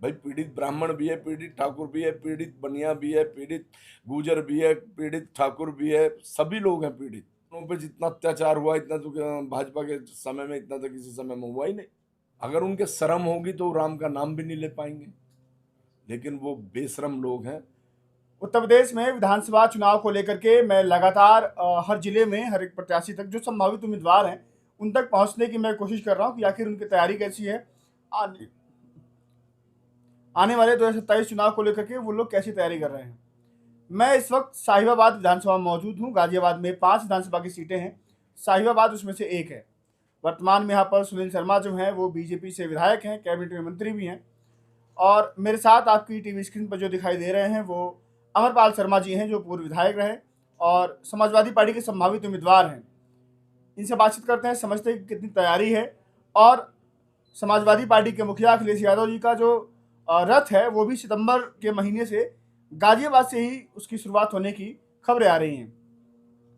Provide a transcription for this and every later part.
भाई पीड़ित ब्राह्मण भी है, पीड़ित ठाकुर भी है, पीड़ित बनिया भी है, पीड़ित गुर्जर भी है, पीड़ित ठाकुर भी है, सभी लोग हैं पीड़ित। उन पे जितना अत्याचार हुआ इतना तो भाजपा के समय में इतना तो किसी समय में हुआ ही नहीं। अगर उनके शर्म होगी तो राम का नाम भी नहीं ले पाएंगे, लेकिन वो बेशरम लोग हैं। उत्तर प्रदेश में विधानसभा चुनाव को लेकर के मैं लगातार हर जिले में हर एक प्रत्याशी तक जो संभावित उम्मीदवार हैं उन तक पहुंचने की मैं कोशिश कर रहा हूं कि आखिर उनकी तैयारी कैसी है। आने, आने वाले 2027 चुनाव को लेकर के वो लोग कैसी तैयारी कर रहे हैं। मैं इस वक्त साहिबाबाद विधानसभा में मौजूद हूं। गाजियाबाद में 5 विधानसभा की सीटें हैं, साहिबाबाद उसमें से एक है। वर्तमान में यहाँ पर सुनील शर्मा जो हैं वो बीजेपी से विधायक हैं, कैबिनेट में मंत्री भी हैं। और मेरे साथ आपकी टीवी स्क्रीन पर जो दिखाई दे रहे हैं वो अमरपाल शर्मा जी हैं, जो पूर्व विधायक रहे और समाजवादी पार्टी के संभावित उम्मीदवार हैं। इनसे बातचीत करते हैं, समझते हैं कि कितनी तैयारी है। और समाजवादी पार्टी के मुखिया अखिलेश यादव जी का जो रथ है वो भी सितंबर के महीने से गाजियाबाद से ही उसकी शुरुआत होने की खबरें आ रही हैं।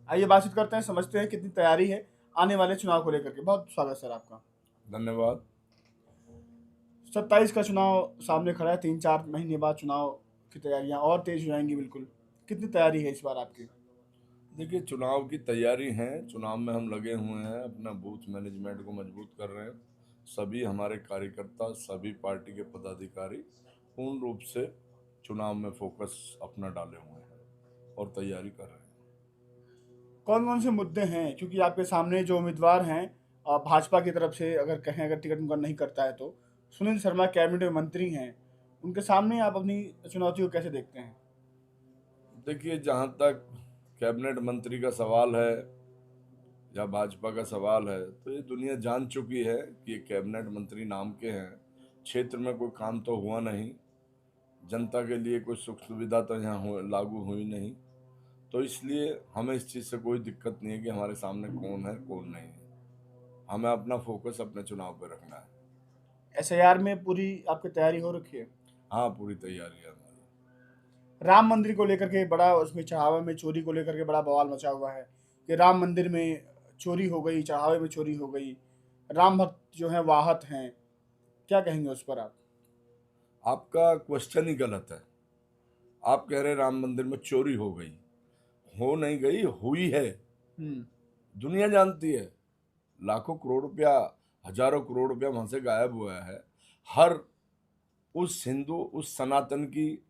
आइए बातचीत करते हैं, समझते हैं कितनी तैयारी है आने वाले चुनाव को लेकर के। बहुत स्वागत सर आपका। धन्यवाद। 27 का चुनाव सामने खड़ा है, 3-4 महीने बाद चुनाव की तैयारियां और तेज हो जाएंगी बिल्कुल। कितनी तैयारी है इस बार आपकी? देखिए, चुनाव की तैयारी है, चुनाव में हम लगे हुए हैं, अपना बूथ मैनेजमेंट को मजबूत कर रहे हैं। सभी हमारे कार्यकर्ता, सभी पार्टी के पदाधिकारी पूर्ण रूप से चुनाव में फोकस अपना डाले हुए हैं और तैयारी कर रहे हैं। कौन कौन से मुद्दे हैं, क्योंकि आपके सामने जो उम्मीदवार हैं भाजपा की तरफ से, अगर कहें अगर टिकट उनका नहीं करता है तो सुनील शर्मा कैबिनेट में मंत्री हैं, उनके सामने आप अपनी चुनौती को कैसे देखते हैं? देखिए, जहाँ तक कैबिनेट मंत्री का सवाल है या भाजपा का सवाल है, तो ये दुनिया जान चुकी है कि ये कैबिनेट मंत्री नाम के हैं, क्षेत्र में कोई काम तो हुआ नहीं, जनता के लिए कोई सुख सुविधा तो यहाँ लागू हुई नहीं। तो इसलिए हमें इस चीज़ से कोई दिक्कत नहीं है कि हमारे सामने कौन है कौन नहीं है। हमें अपना फोकस अपने चुनाव पे रखना है। एसआईआर में पूरी आपकी तैयारी हो रखी है? हाँ, पूरी तैयारी है हमारी। राम मंदिर को लेकर के बड़ा, उसमें चढ़ावे में चोरी को लेकर के बड़ा बवाल मचा हुआ है कि राम मंदिर में चोरी हो गई, चढ़ावे में चोरी हो गई, राम भक्त जो हैं वाहत हैं। क्या कहेंगे उस पर आप? आपका क्वेश्चन ही गलत है। आप कह रहे राम मंदिर में चोरी हो गई, हो नहीं गई, हुई है। हम्म। दुनिया जानती है। लाखों करोड़ रुपया, हजारों करोड़ रुपया वहां से गायब हुआ है। हर उस हिंदू, उस सनातन की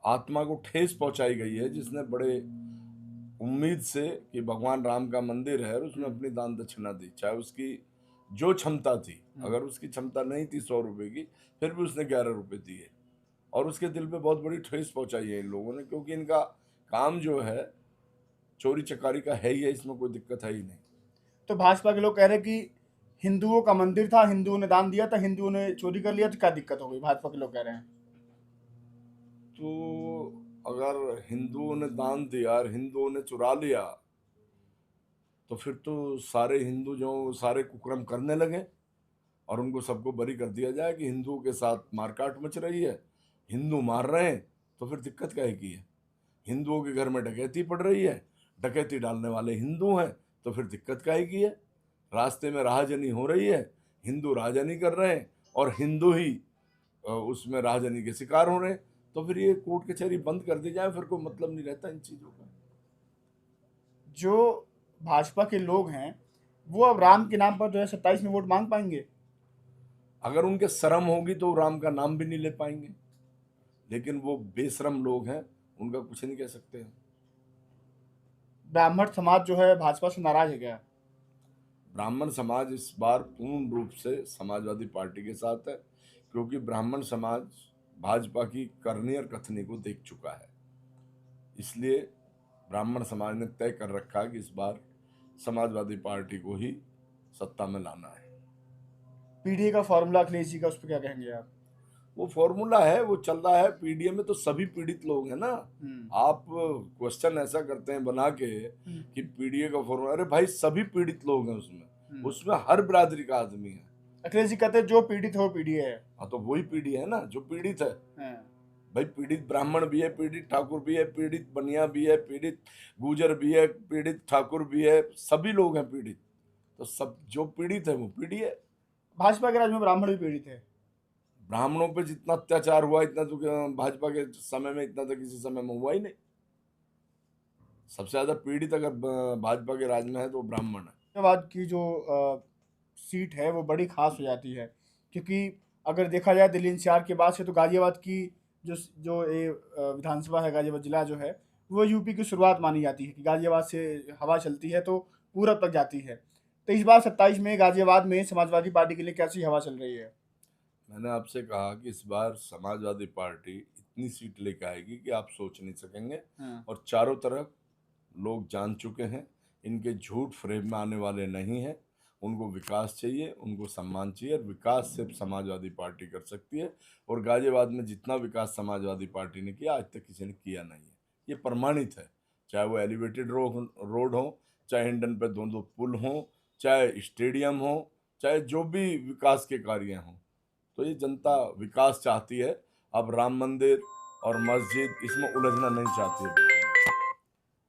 आत्मा को ठेस पहुंचाई गई है, जिसने बड़े उम्मीद से कि भगवान राम का मंदिर है और उसमें अपनी दान दक्षिणा दी, चाहे उसकी जो क्षमता थी। अगर उसकी क्षमता नहीं थी 100 रुपए की, फिर भी उसने 11 रुपए दिए। और उसके दिल पे बहुत बड़ी ठेस पहुंचाई है इन लोगों ने, क्योंकि इनका काम जो है चोरी चकारी का है ही है, इसमें कोई दिक्कत है ही नहीं। तो भाजपा के लोग कह रहे हैं कि हिंदुओं का मंदिर था, हिंदुओं ने दान दिया था, हिंदुओं ने चोरी कर लिया, तो क्या दिक्कत हो गई? भाजपा के लोग कह रहे हैं। तो अगर हिंदुओं ने दान दिया और हिंदुओं ने चुरा लिया, तो फिर तो सारे हिंदू जो सारे कुकर्म करने लगे और उनको सबको बरी कर दिया जाए कि हिंदुओं के साथ मारकाट मच रही है, हिंदू मार रहे हैं। तो फिर दिक्कत क्या है की है? हिंदुओं के घर में डकैती पड़ रही है, डकैती डालने वाले हिंदू हैं, तो फिर दिक्कत क्या है की है? रास्ते में राहजनी हो रही है, हिंदू राहजनी कर रहे हैं और हिंदू ही उसमें राहजनी के शिकार हो रहे हैं। तो फिर ये कोर्ट कचहरी बंद कर दी जाए, फिर कोई मतलब नहीं रहता इन चीजों का। जो भाजपा के लोग हैं वो अब राम के नाम पर 2027 में वोट मांग पाएंगे? अगर उनके शर्म होगी तो राम का नाम भी नहीं ले पाएंगे, लेकिन वो बेशरम लोग हैं, उनका कुछ नहीं कह सकते हैं। ब्राह्मण समाज जो है भाजपा से नाराज है क्या? ब्राह्मण समाज इस बार पूर्ण रूप से समाजवादी पार्टी के साथ है, क्योंकि ब्राह्मण समाज भाजपा की करनी और कथनी को देख चुका है। इसलिए ब्राह्मण समाज ने तय कर रखा है कि इस बार समाजवादी पार्टी को ही सत्ता में लाना है। पीडीए का फॉर्मूला अखिलेश जी का, उस पर क्या कहेंगे आप? वो फॉर्मूला है, वो चल रहा है। पीडीए में तो सभी पीड़ित लोग हैं ना। हम्म। आप क्वेश्चन ऐसा करते हैं बना के हम्म। कि पीडीए का फॉर्मूला, अरे भाई सभी पीड़ित लोग हैं उसमें। हम्म। उसमें हर बिरादरी का आदमी है। अखिलेश जी कहते हैं जो पीड़ित है वो पीडीए है। हाँ, तो वही पीढ़ी है ना जो पीड़ित है। हाँ। भाई पीड़ित ब्राह्मण भी है, पीड़ित ठाकुर भी है, पीड़ित बनिया भी है, पीड़ित गुर्जर भी है, पीड़ित ठाकुर भी है, सभी लोग हैं पीड़ित। तो सब जो पीड़ित है वो पीढ़ी है। भाजपा के राज में ब्राह्मण भी पीड़ित है। ब्राह्मणों पे जितना अत्याचार हुआ इतना तो भाजपा के समय में इतना तो किसी समय में हुआ ही नहीं। सबसे ज्यादा पीड़ित अगर भाजपा के राज में है तो वो ब्राह्मण है। गाजियाबाद की जो सीट है वो बड़ी खास हो जाती है, क्योंकि अगर देखा जाए दिल्ली एनसीआर के बाद से तो गाजियाबाद की जो जो ये विधानसभा है, गाजियाबाद जिला जो है वो यूपी की शुरुआत मानी जाती है कि गाजियाबाद से हवा चलती है तो पूरब तक जाती है। तो इस बार 27 में गाजियाबाद में समाजवादी पार्टी के लिए कैसी हवा चल रही है? मैंने आपसे कहा कि इस बार समाजवादी पार्टी इतनी सीट लेके आएगी कि आप सोच नहीं सकेंगे। और चारों तरफ लोग जान चुके हैं, इनके झूठ फ्रेम में आने वाले नहीं हैं। उनको विकास चाहिए, उनको सम्मान चाहिए, और विकास सिर्फ समाजवादी पार्टी कर सकती है। और गाजियाबाद में जितना विकास समाजवादी पार्टी ने किया आज तक किसी ने किया नहीं है, ये प्रमाणित है। चाहे वो एलिवेटेड रोड हो, चाहे हिंडन पे 2-2 पुल हो, चाहे स्टेडियम हो, चाहे जो भी विकास के कार्य हों। तो ये जनता विकास चाहती है। अब राम मंदिर और मस्जिद इसमें उलझना नहीं चाहती है।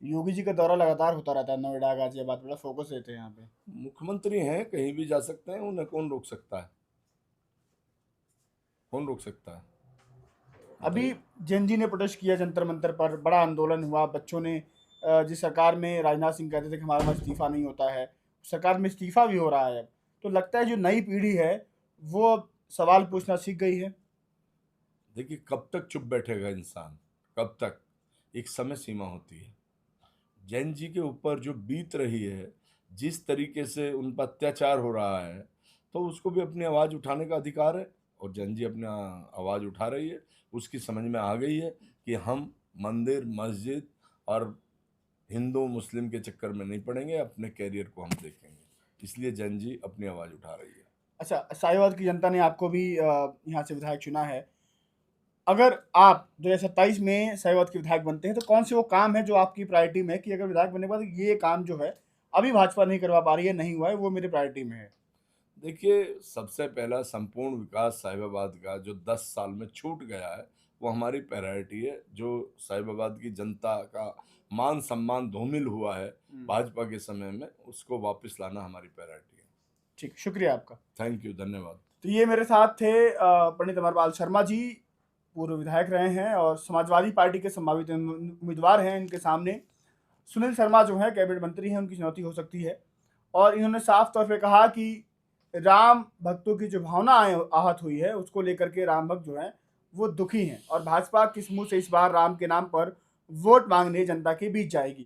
योगी जी का दौरा लगातार होता रहता है नोएडा, गाजियाबाद, बड़ा फोकस रहते हैं यहाँ पे। मुख्यमंत्री हैं, कहीं भी जा सकते हैं, उन्हें कौन रोक सकता है? कौन रोक सकता है? अभी जेएनजी ने प्रोटेस्ट किया जंतर मंतर पर, बड़ा आंदोलन हुआ। बच्चों ने जिस सरकार में राजनाथ सिंह कहते थे कि हमारे पास इस्तीफा नहीं होता है, सरकार में इस्तीफा भी हो रहा है। तो लगता है जो नई पीढ़ी है वो अब सवाल पूछना सीख गई है। देखिए, कब तक चुप बैठेगा इंसान? कब तक? एक समय सीमा होती है। जैन जी के ऊपर जो बीत रही है, जिस तरीके से उन पर अत्याचार हो रहा है, तो उसको भी अपनी आवाज़ उठाने का अधिकार है। और जैन जी अपनी आवाज़ उठा रही है। उसकी समझ में आ गई है कि हम मंदिर, मस्जिद और हिंदू मुस्लिम के चक्कर में नहीं पड़ेंगे, अपने कैरियर को हम देखेंगे। इसलिए जैन जी अपनी आवाज़ उठा रही है। अच्छा, साहिवाल की जनता ने आपको भी यहाँ से विधायक चुना है। अगर आप 2027 में साहिवाल के विधायक बनते हैं तो कौन से वो काम है जो आपकी प्रायोरिटी में है कि अगर विधायक बनने के बाद ये काम जो है अभी भाजपा नहीं करवा पा रही है, नहीं हुआ है, वो मेरे प्रायोरिटी में है? देखिए, सबसे पहला संपूर्ण विकास साहिबाबाद का जो 10 साल में छूट गया है, वो हमारी प्रायोरिटी है। जो साहिबाबाद की जनता का मान सम्मान धूमिल हुआ है भाजपा के समय में, उसको वापस लाना हमारी प्रायोरिटी है। ठीक, शुक्रिया आपका। थैंक यू, धन्यवाद। तो ये मेरे साथ थे पंडित अमरपाल शर्मा जी, पूर्व विधायक रहे हैं और समाजवादी पार्टी के संभावित उम्मीदवार हैं। इनके सामने सुनील शर्मा जो है कैबिनेट मंत्री हैं, उनकी चुनौती हो सकती है। और इन्होंने साफ तौर पे कहा कि राम भक्तों की जो भावना आहत हुई है उसको लेकर के राम भक्त जो हैं वो दुखी हैं और भाजपा किस मुंह से इस बार राम के नाम पर वोट मांगने जनता के बीच जाएगी।